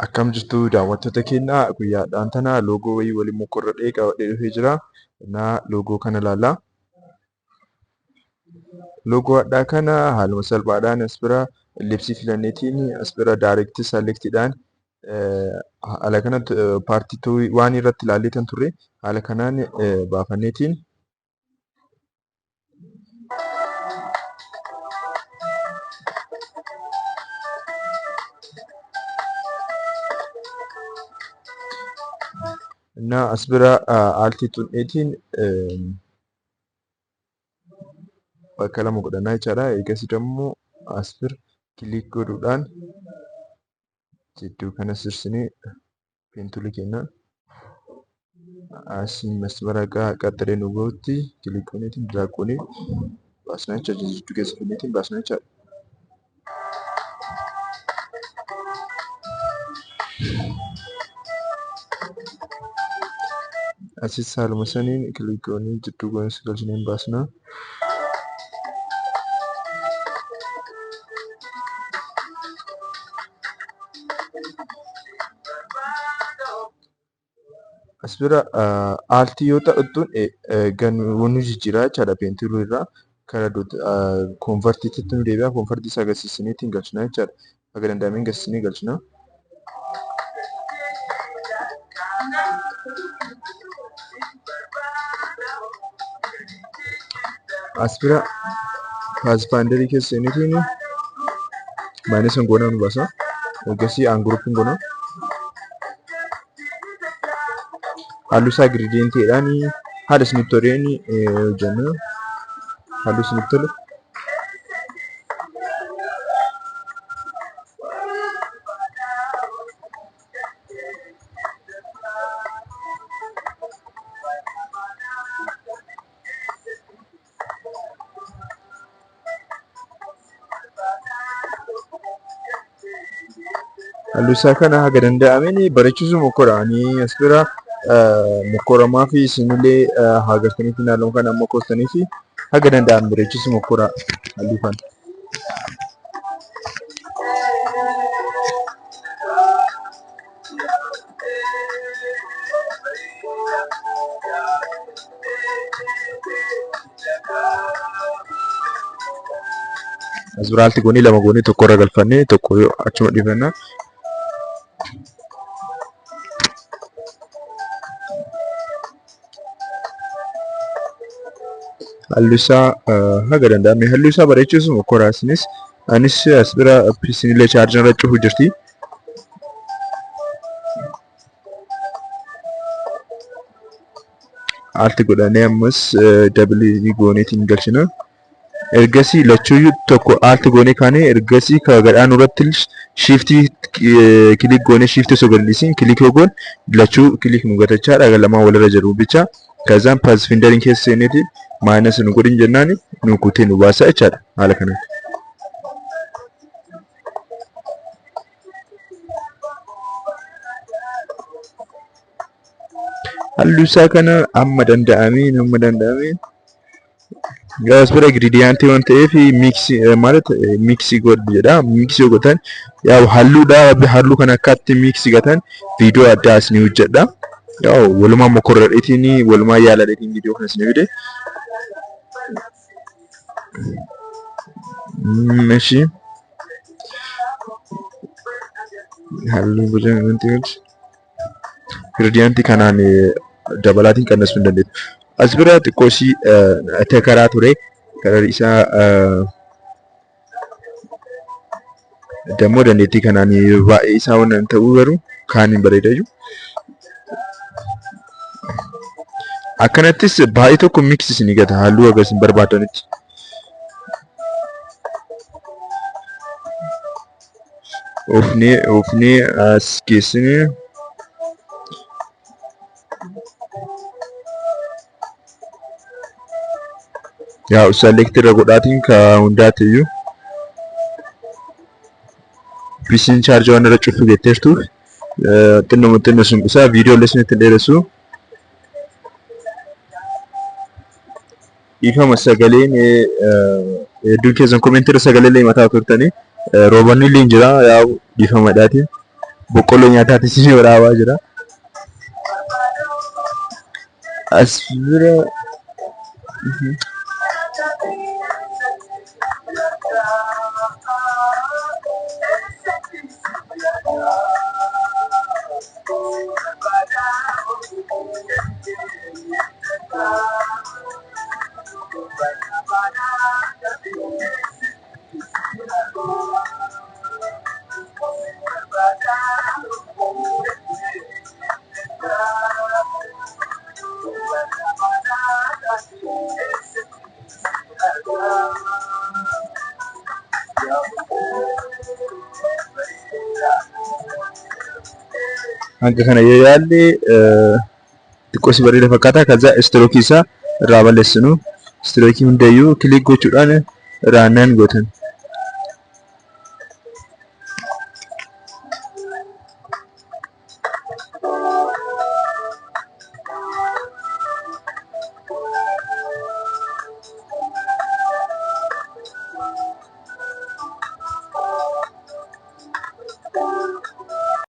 Akkam jirtu daawwattoota keenya guyyaadhaan tana loogoo wayii waliin mukorradhee qabadhee dhufee jira. Naa loogoo kana ilaalaa. Loogoo addaa kana haaluma salphaadhaan as bira ellipsii filanneetiin as bira daayirektii selektidhaan haala kanatti paartii waan irratti ilaallee kan turre haala kanaan baafanneetiin እና as bira aaltii tuqneetiin bakka lama godhannaa jechaadha. Eegasii immoo as bira kilik godhuudhaan jidduu kana sirsinee peentulii kennaa asiin masmara qaxxaree nu gahutti kilik godhuutiin diraaqoonii baasnaa jecha jidduu keessa kenneetiin baasnaa jechaadha. Asis haaluma saniin kilik godhanii jidduu goonsi galchineen baasnaa. As bira aaltii yoo ta'uttuun ganuu jijjiiraa jechaadha peentulii irraa karaa konvertiitti nu deebi'a. Konvertii isaa agarsiisaniitiin galchinaa jechaadha. Akka danda'ameen agarsiisanii galchinaa. As bira paaspaandarii keessa seeniitiin maayinees goonaa nu baasa. Eegasii aanguruupiin goonaa. Halluu isaa giriidiyeentiidhaan haala isinitti toleen hojjenna. Halluu isinitti tole. Halluu isaa kana haga danda'ameen bareechisuu mokkoraanii as bira mokkoramaa fi isinillee hagartaniitiin halluu kana amma koostanii fi haga danda'an bareechisuu mokkoraa halluu kana. As bira aaltii goonii lama goonii tokko irra galfannee tokko achuma dhiifannaa. Halluu isaa haga danda'ame halluu isaa bareechisuu mokkoraa isinis anis as bira isinillee chaarjii irra cufu jirti. Aaltii godhannee ammas dabalii gooneetiin galchina. Ergasii lachuuyyuu tokko aaltii goonee kaanee ergasii gadhaan irratti shiiftii kilik goonee shiiftii osoo galisiin kilik yoo goon lachuu kilik nu gatachaadha lamaan walirra jiru bicha. Kazaan paasfindariin keessa seeneetiin maayinees nu godhin jennaan nu kutee nu baasa jechaadha haala kanatti. Halluu isaa kana amma danda'ameen as bira giriidiyaantii waan ta'eef miiksii godhu jedha. Miiksii yoo gootan halluudha halluu kana akkatti miiksii gootan viidiyoo addaa isinii hojjedha. Walumaa mokorradheetiin walumaa yaaladheetiin viidiyoo kana isinii fide. Meeshii halluu boca wanti giriidiyaantii kanaan dabalaatiin qannasuu hin dandeessu. As bira xiqqoo ishii karaa ture karaa isaa dammoo dandeettii kanaan baay'ee isaa waan ta'uu garuu kaan hin bareedayyuu. Akkanattis baay'ee tokko miiksii isinii gata halluu agarsiin isin barbaadanitti. Ofnee as geessinee selektii irra godhaatiin ka hundaatiyyuu PC'n chaarjii waan irra cufu jetteertuuf xinnoo sunqisaa viidiyoo illee isinitti dheeressu. Ifama sagaleen hedduun keessan komentii irra sagalee illee mataa turtanii roobanni illee hin jira yaa ifama dhaatiin boqqolloo nyaataatis ni waraabaa jira. As bira hanga kana yoo yaalle xiqqoo si bareeda fakkaata. Kaza istirookii isaa irraa balleessinu. Istirookii hundayyuu kilik gochuudhaan raannaan gootan.